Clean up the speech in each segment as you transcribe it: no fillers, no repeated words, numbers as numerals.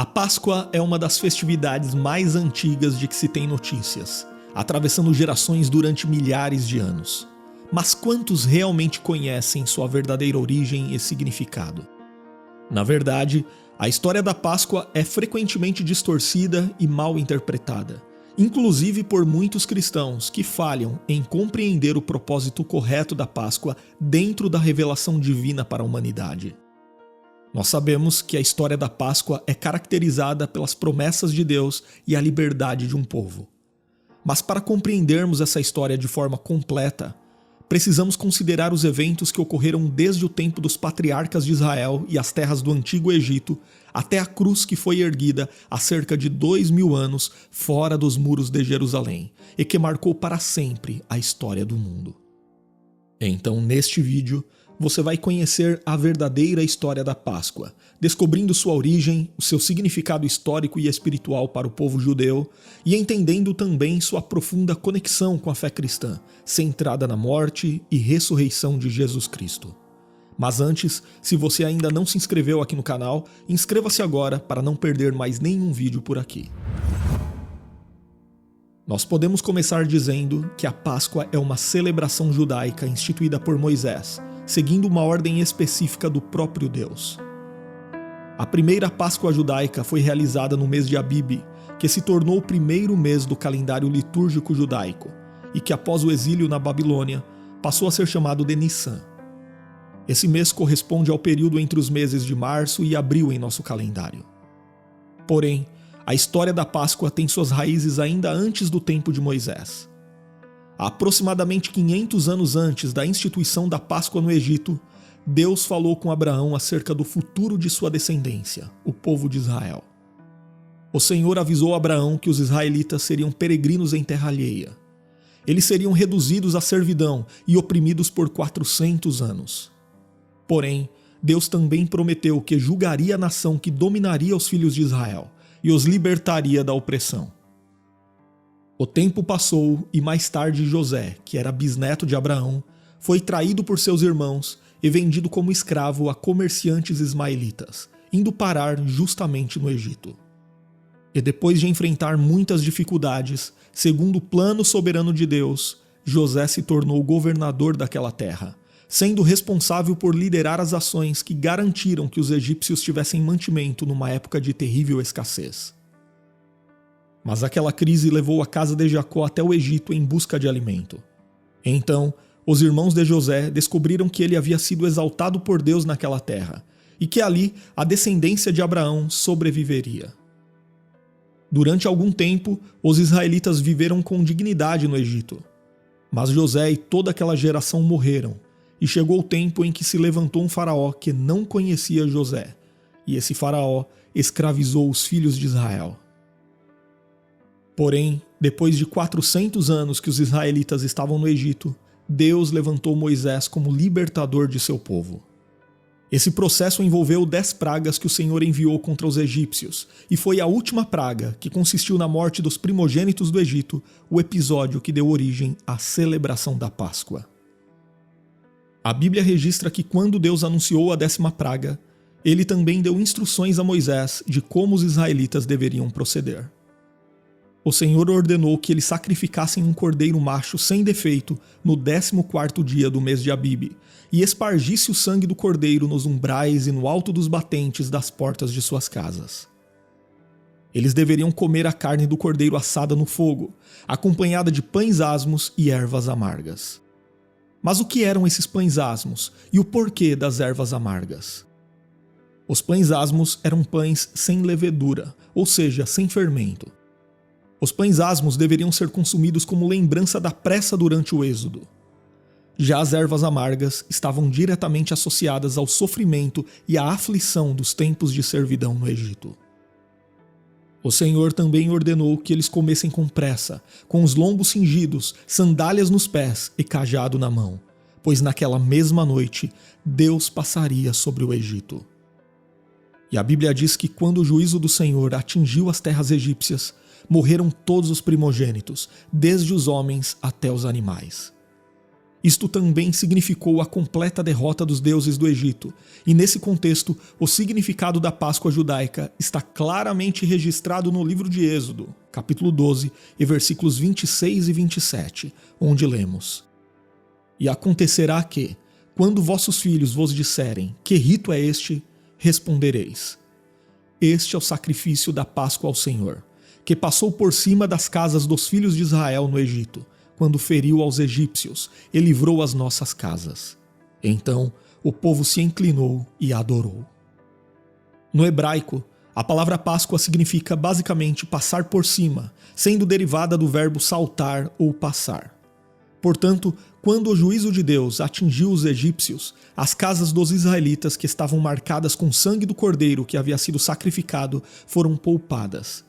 A Páscoa é uma das festividades mais antigas de que se tem notícias, atravessando gerações durante milhares de anos. Mas quantos realmente conhecem sua verdadeira origem e significado? Na verdade, a história da Páscoa é frequentemente distorcida e mal interpretada, inclusive por muitos cristãos que falham em compreender o propósito correto da Páscoa dentro da revelação divina para a humanidade. Nós sabemos que a história da Páscoa é caracterizada pelas promessas de Deus e a liberdade de um povo. Mas para compreendermos essa história de forma completa, precisamos considerar os eventos que ocorreram desde o tempo dos patriarcas de Israel e as terras do Antigo Egito até a cruz que foi erguida há cerca de 2000 anos fora dos muros de Jerusalém e que marcou para sempre a história do mundo. Então, neste vídeo, você vai conhecer a verdadeira história da Páscoa, descobrindo sua origem, o seu significado histórico e espiritual para o povo judeu e entendendo também sua profunda conexão com a fé cristã, centrada na morte e ressurreição de Jesus Cristo. Mas antes, se você ainda não se inscreveu aqui no canal, inscreva-se agora para não perder mais nenhum vídeo por aqui. Nós podemos começar dizendo que a Páscoa é uma celebração judaica instituída por Moisés, seguindo uma ordem específica do próprio Deus. A primeira Páscoa judaica foi realizada no mês de Abib, que se tornou o primeiro mês do calendário litúrgico judaico, e que após o exílio na Babilônia, passou a ser chamado de Nissan. Esse mês corresponde ao período entre os meses de março e abril em nosso calendário. Porém, a história da Páscoa tem suas raízes ainda antes do tempo de Moisés. Há aproximadamente 500 anos antes da instituição da Páscoa no Egito, Deus falou com Abraão acerca do futuro de sua descendência, o povo de Israel. O Senhor avisou Abraão que os israelitas seriam peregrinos em terra alheia. Eles seriam reduzidos à servidão e oprimidos por 400 anos. Porém, Deus também prometeu que julgaria a nação que dominaria os filhos de Israel e os libertaria da opressão. O tempo passou e mais tarde José, que era bisneto de Abraão, foi traído por seus irmãos e vendido como escravo a comerciantes ismaelitas, indo parar justamente no Egito. E depois de enfrentar muitas dificuldades, segundo o plano soberano de Deus, José se tornou governador daquela terra, sendo responsável por liderar as ações que garantiram que os egípcios tivessem mantimento numa época de terrível escassez. Mas aquela crise levou a casa de Jacó até o Egito em busca de alimento. Então, os irmãos de José descobriram que ele havia sido exaltado por Deus naquela terra, e que ali a descendência de Abraão sobreviveria. Durante algum tempo, os israelitas viveram com dignidade no Egito. Mas José e toda aquela geração morreram, e chegou o tempo em que se levantou um faraó que não conhecia José, e esse faraó escravizou os filhos de Israel. Porém, depois de 400 anos que os israelitas estavam no Egito, Deus levantou Moisés como libertador de seu povo. Esse processo envolveu 10 pragas que o Senhor enviou contra os egípcios, e foi a última praga, que consistiu na morte dos primogênitos do Egito, o episódio que deu origem à celebração da Páscoa. A Bíblia registra que quando Deus anunciou a 10ª praga, ele também deu instruções a Moisés de como os israelitas deveriam proceder. O Senhor ordenou que eles sacrificassem um cordeiro macho sem defeito no 14º dia do mês de Abib e espargisse o sangue do cordeiro nos umbrais e no alto dos batentes das portas de suas casas. Eles deveriam comer a carne do cordeiro assada no fogo, acompanhada de pães asmos e ervas amargas. Mas o que eram esses pães asmos e o porquê das ervas amargas? Os pães asmos eram pães sem levedura, ou seja, sem fermento. Os pães asmos deveriam ser consumidos como lembrança da pressa durante o êxodo. Já as ervas amargas estavam diretamente associadas ao sofrimento e à aflição dos tempos de servidão no Egito. O Senhor também ordenou que eles comessem com pressa, com os lombos cingidos, sandálias nos pés e cajado na mão, pois naquela mesma noite Deus passaria sobre o Egito. E a Bíblia diz que quando o juízo do Senhor atingiu as terras egípcias, morreram todos os primogênitos, desde os homens até os animais. Isto também significou a completa derrota dos deuses do Egito, e nesse contexto, o significado da Páscoa judaica está claramente registrado no livro de Êxodo, capítulo 12, e versículos 26 e 27, onde lemos: E acontecerá que, quando vossos filhos vos disserem, que rito é este? Respondereis: Este é o sacrifício da Páscoa ao Senhor, que passou por cima das casas dos filhos de Israel no Egito, quando feriu aos egípcios e livrou as nossas casas. Então o povo se inclinou e adorou. No hebraico, a palavra Páscoa significa basicamente passar por cima, sendo derivada do verbo saltar ou passar. Portanto, quando o juízo de Deus atingiu os egípcios, as casas dos israelitas que estavam marcadas com o sangue do cordeiro que havia sido sacrificado foram poupadas.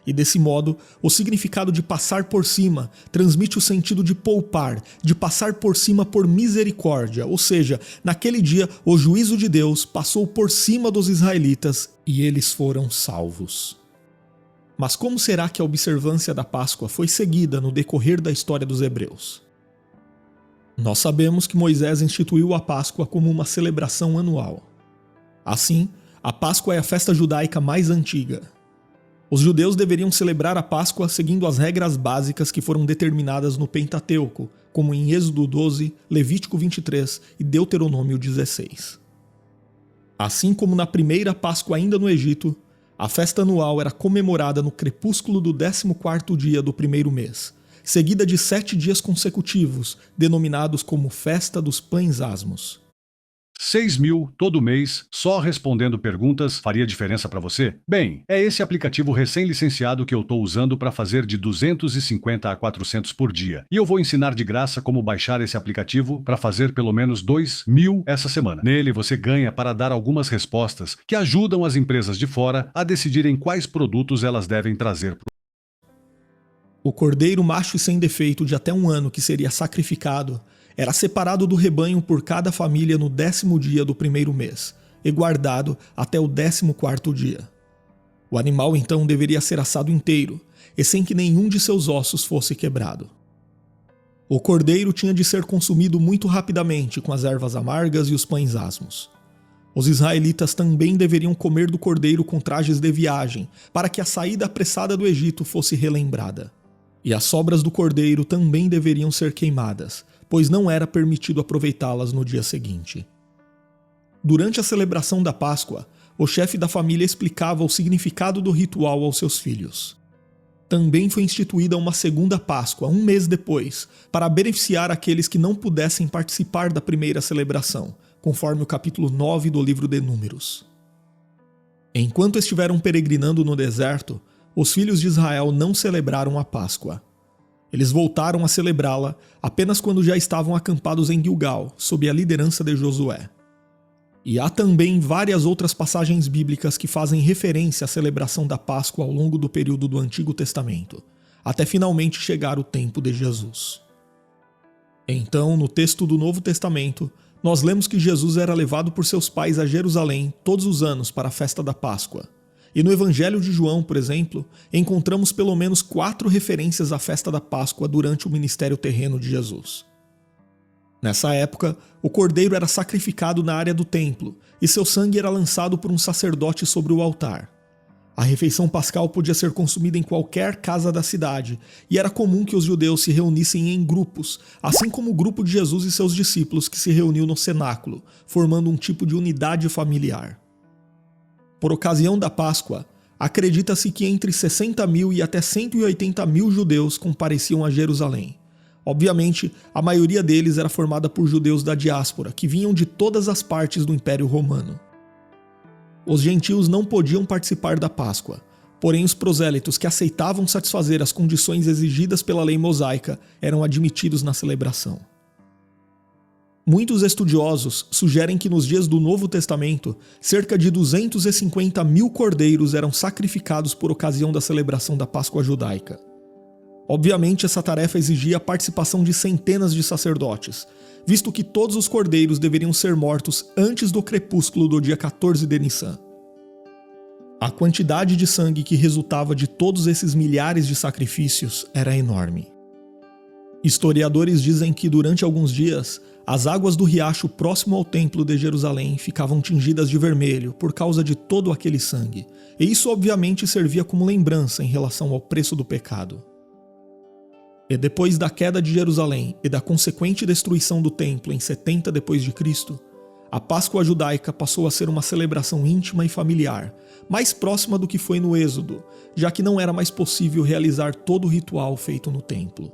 E desse modo, o significado de passar por cima transmite o sentido de poupar, de passar por cima por misericórdia, ou seja, naquele dia o juízo de Deus passou por cima dos israelitas e eles foram salvos. Mas como será que a observância da Páscoa foi seguida no decorrer da história dos hebreus? Nós sabemos que Moisés instituiu a Páscoa como uma celebração anual. Assim, a Páscoa é a festa judaica mais antiga. Os judeus deveriam celebrar a Páscoa seguindo as regras básicas que foram determinadas no Pentateuco, como em Êxodo 12, Levítico 23 e Deuteronômio 16. Assim como na primeira Páscoa ainda no Egito, a festa anual era comemorada no crepúsculo do 14º dia do primeiro mês, seguida de 7 dias consecutivos, denominados como Festa dos Pães Asmos. 6.000 todo mês, só respondendo perguntas, faria diferença para você? Bem, é esse aplicativo recém-licenciado que eu estou usando para fazer de 250 a 400 por dia. E eu vou ensinar de graça como baixar esse aplicativo para fazer pelo menos 2.000 essa semana. Nele você ganha para dar algumas respostas que ajudam as empresas de fora a decidirem quais produtos elas devem trazer. O cordeiro macho e sem defeito de até 1 ano que seria sacrificado era separado do rebanho por cada família no 10º dia do primeiro mês e guardado até o 14º dia. O animal então deveria ser assado inteiro e sem que nenhum de seus ossos fosse quebrado. O cordeiro tinha de ser consumido muito rapidamente com as ervas amargas e os pães asmos. Os israelitas também deveriam comer do cordeiro com trajes de viagem para que a saída apressada do Egito fosse relembrada. E as sobras do cordeiro também deveriam ser queimadas, pois não era permitido aproveitá-las no dia seguinte. Durante a celebração da Páscoa, o chefe da família explicava o significado do ritual aos seus filhos. Também foi instituída uma segunda Páscoa, 1 mês depois, para beneficiar aqueles que não pudessem participar da primeira celebração, conforme o capítulo 9 do livro de Números. Enquanto estiveram peregrinando no deserto, os filhos de Israel não celebraram a Páscoa. Eles voltaram a celebrá-la apenas quando já estavam acampados em Gilgal, sob a liderança de Josué. E há também várias outras passagens bíblicas que fazem referência à celebração da Páscoa ao longo do período do Antigo Testamento, até finalmente chegar o tempo de Jesus. Então, no texto do Novo Testamento, nós lemos que Jesus era levado por seus pais a Jerusalém todos os anos para a festa da Páscoa. E no Evangelho de João, por exemplo, encontramos pelo menos 4 referências à festa da Páscoa durante o ministério terreno de Jesus. Nessa época, o cordeiro era sacrificado na área do templo e seu sangue era lançado por um sacerdote sobre o altar. A refeição pascal podia ser consumida em qualquer casa da cidade e era comum que os judeus se reunissem em grupos, assim como o grupo de Jesus e seus discípulos que se reuniu no cenáculo, formando um tipo de unidade familiar. Por ocasião da Páscoa, acredita-se que entre 60.000 e até 180.000 judeus compareciam a Jerusalém. Obviamente, a maioria deles era formada por judeus da diáspora, que vinham de todas as partes do Império Romano. Os gentios não podiam participar da Páscoa, porém os prosélitos que aceitavam satisfazer as condições exigidas pela lei mosaica eram admitidos na celebração. Muitos estudiosos sugerem que nos dias do Novo Testamento, cerca de 250.000 cordeiros eram sacrificados por ocasião da celebração da Páscoa judaica. Obviamente, essa tarefa exigia a participação de centenas de sacerdotes, visto que todos os cordeiros deveriam ser mortos antes do crepúsculo do dia 14 de Nissan. A quantidade de sangue que resultava de todos esses milhares de sacrifícios era enorme. Historiadores dizem que durante alguns dias, as águas do riacho próximo ao templo de Jerusalém ficavam tingidas de vermelho por causa de todo aquele sangue, e isso obviamente servia como lembrança em relação ao preço do pecado. E depois da queda de Jerusalém e da consequente destruição do templo em 70 d.C., a Páscoa judaica passou a ser uma celebração íntima e familiar, mais próxima do que foi no Êxodo, já que não era mais possível realizar todo o ritual feito no templo.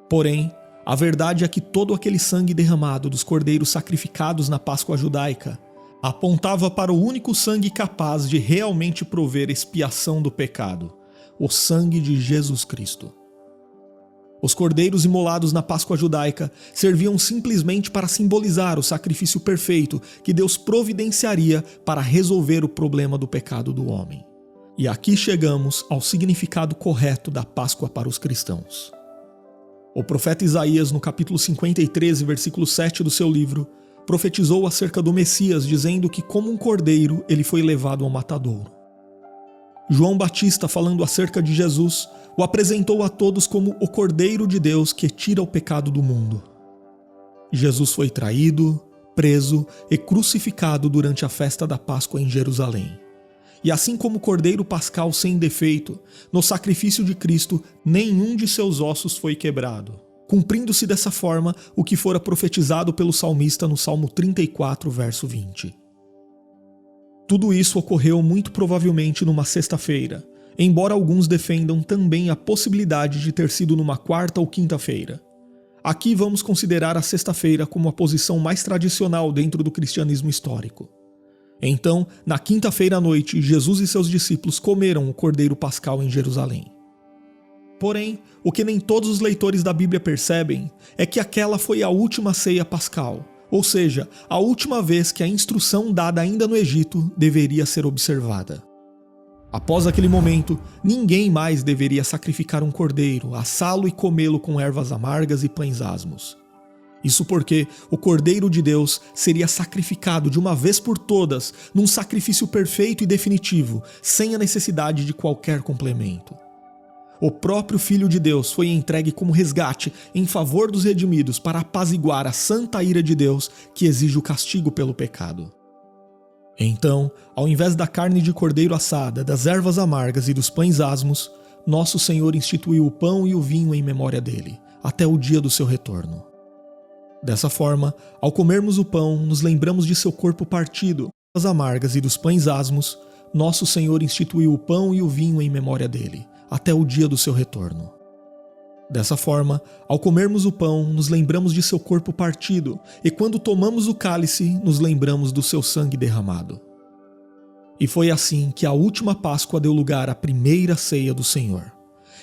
Porém, a verdade é que todo aquele sangue derramado dos cordeiros sacrificados na Páscoa judaica apontava para o único sangue capaz de realmente prover expiação do pecado, o sangue de Jesus Cristo. Os cordeiros imolados na Páscoa judaica serviam simplesmente para simbolizar o sacrifício perfeito que Deus providenciaria para resolver o problema do pecado do homem. E aqui chegamos ao significado correto da Páscoa para os cristãos. O profeta Isaías, no capítulo 53, versículo 7 do seu livro, profetizou acerca do Messias, dizendo que como um cordeiro ele foi levado ao matadouro. João Batista, falando acerca de Jesus, o apresentou a todos como o Cordeiro de Deus que tira o pecado do mundo. Jesus foi traído, preso e crucificado durante a festa da Páscoa em Jerusalém. E assim como o Cordeiro Pascal sem defeito, no sacrifício de Cristo, nenhum de seus ossos foi quebrado, cumprindo-se dessa forma o que fora profetizado pelo salmista no Salmo 34, verso 20. Tudo isso ocorreu muito provavelmente numa sexta-feira, embora alguns defendam também a possibilidade de ter sido numa quarta ou quinta-feira. Aqui vamos considerar a sexta-feira como a posição mais tradicional dentro do cristianismo histórico. Então, na quinta-feira à noite, Jesus e seus discípulos comeram o Cordeiro Pascal em Jerusalém. Porém, o que nem todos os leitores da Bíblia percebem é que aquela foi a última ceia pascal, ou seja, a última vez que a instrução dada ainda no Egito deveria ser observada. Após aquele momento, ninguém mais deveria sacrificar um cordeiro, assá-lo e comê-lo com ervas amargas e pães asmos. Isso porque o Cordeiro de Deus seria sacrificado de uma vez por todas num sacrifício perfeito e definitivo, sem a necessidade de qualquer complemento. O próprio Filho de Deus foi entregue como resgate em favor dos redimidos para apaziguar a santa ira de Deus que exige o castigo pelo pecado. Então, ao invés da carne de cordeiro assada, das ervas amargas e dos pães asmos, nosso Senhor instituiu o pão e o vinho em memória dele, até o dia do seu retorno. Dessa forma, ao comermos o pão, nos lembramos de seu corpo partido, das amargas e dos pães asmos, nosso Senhor instituiu o pão e o vinho em memória dele, até o dia do seu retorno. Dessa forma, ao comermos o pão, nos lembramos de seu corpo partido, e quando tomamos o cálice, nos lembramos do seu sangue derramado. E foi assim que a última Páscoa deu lugar à primeira ceia do Senhor.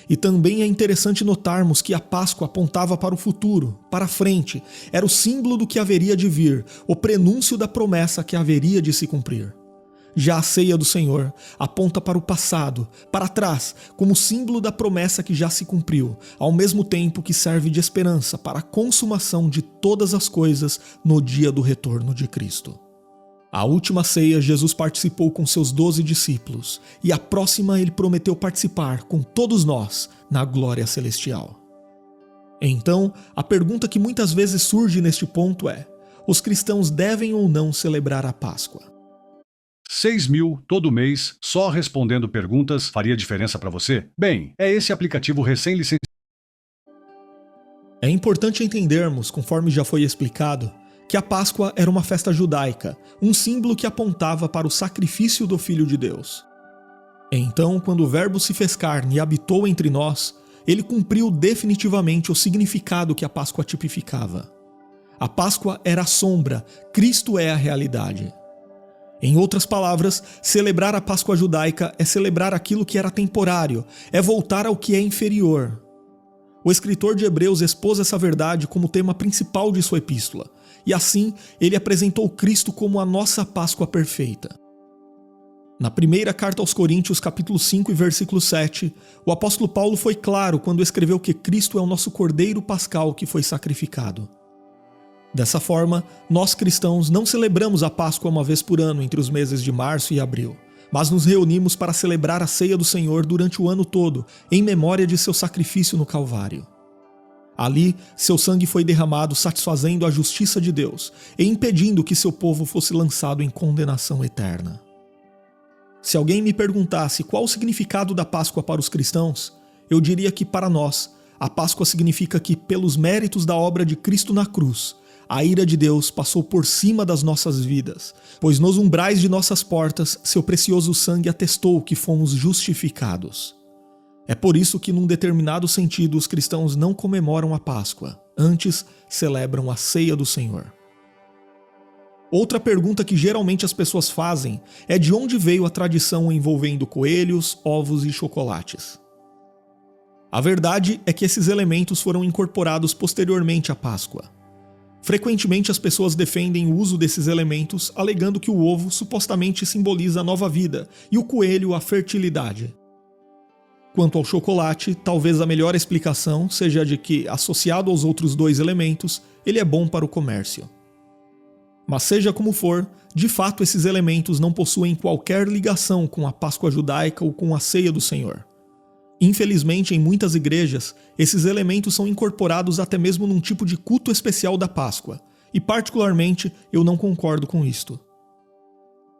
E também é interessante notarmos que a Páscoa apontava para o futuro, para a frente, era o símbolo do que haveria de vir, o prenúncio da promessa que haveria de se cumprir. Já a ceia do Senhor aponta para o passado, para trás, como símbolo da promessa que já se cumpriu, ao mesmo tempo que serve de esperança para a consumação de todas as coisas no dia do retorno de Cristo. A última ceia Jesus participou com seus 12 discípulos, e a próxima ele prometeu participar com todos nós na glória celestial. Então, a pergunta que muitas vezes surge neste ponto é: os cristãos devem ou não celebrar a Páscoa? 6.000 todo mês, só respondendo perguntas, faria diferença para você? Bem, é esse aplicativo recém-licenciado. É importante entendermos, conforme já foi explicado, que a Páscoa era uma festa judaica, um símbolo que apontava para o sacrifício do Filho de Deus. Então, quando o Verbo se fez carne e habitou entre nós, ele cumpriu definitivamente o significado que a Páscoa tipificava. A Páscoa era a sombra, Cristo é a realidade. Em outras palavras, celebrar a Páscoa judaica é celebrar aquilo que era temporário, é voltar ao que é inferior. O escritor de Hebreus expôs essa verdade como tema principal de sua epístola, e assim ele apresentou Cristo como a nossa Páscoa perfeita. Na primeira carta aos Coríntios, capítulo 5 e versículo 7, o apóstolo Paulo foi claro quando escreveu que Cristo é o nosso Cordeiro Pascal que foi sacrificado. Dessa forma, nós cristãos não celebramos a Páscoa uma vez por ano entre os meses de março e abril, mas nos reunimos para celebrar a ceia do Senhor durante o ano todo, em memória de seu sacrifício no Calvário. Ali, seu sangue foi derramado satisfazendo a justiça de Deus e impedindo que seu povo fosse lançado em condenação eterna. Se alguém me perguntasse qual o significado da Páscoa para os cristãos, eu diria que para nós, a Páscoa significa que, pelos méritos da obra de Cristo na cruz, a ira de Deus passou por cima das nossas vidas, pois nos umbrais de nossas portas, seu precioso sangue atestou que fomos justificados. É por isso que, num determinado sentido, os cristãos não comemoram a Páscoa, antes celebram a ceia do Senhor. Outra pergunta que geralmente as pessoas fazem é de onde veio a tradição envolvendo coelhos, ovos e chocolates. A verdade é que esses elementos foram incorporados posteriormente à Páscoa. Frequentemente as pessoas defendem o uso desses elementos, alegando que o ovo supostamente simboliza a nova vida e o coelho a fertilidade. Quanto ao chocolate, talvez a melhor explicação seja a de que, associado aos outros dois elementos, ele é bom para o comércio. Mas seja como for, de fato esses elementos não possuem qualquer ligação com a Páscoa judaica ou com a ceia do Senhor. Infelizmente, em muitas igrejas, esses elementos são incorporados até mesmo num tipo de culto especial da Páscoa, e particularmente eu não concordo com isto.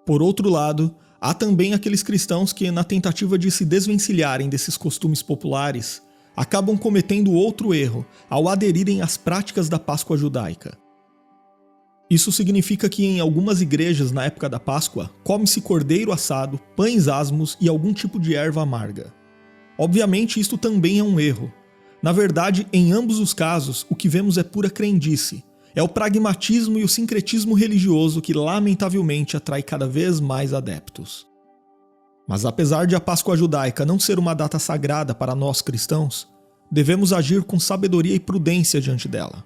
Por outro lado, há também aqueles cristãos que, na tentativa de se desvencilharem desses costumes populares, acabam cometendo outro erro ao aderirem às práticas da Páscoa judaica. Isso significa que em algumas igrejas na época da Páscoa, come-se cordeiro assado, pães asmos e algum tipo de erva amarga. Obviamente isto também é um erro. Na verdade, em ambos os casos, o que vemos é pura crendice. É o pragmatismo e o sincretismo religioso que lamentavelmente atrai cada vez mais adeptos. Mas apesar de a Páscoa judaica não ser uma data sagrada para nós cristãos, devemos agir com sabedoria e prudência diante dela.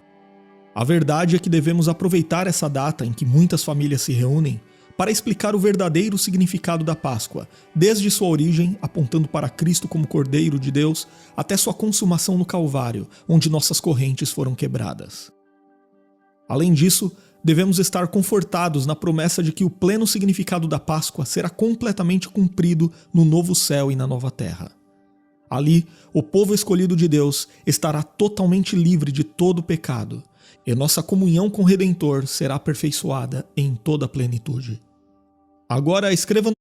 A verdade é que devemos aproveitar essa data em que muitas famílias se reúnem para explicar o verdadeiro significado da Páscoa, desde sua origem, apontando para Cristo como Cordeiro de Deus, até sua consumação no Calvário, onde nossas correntes foram quebradas. Além disso, devemos estar confortados na promessa de que o pleno significado da Páscoa será completamente cumprido no novo céu e na nova terra. Ali, o povo escolhido de Deus estará totalmente livre de todo pecado, e nossa comunhão com o Redentor será aperfeiçoada em toda a plenitude. Agora escreva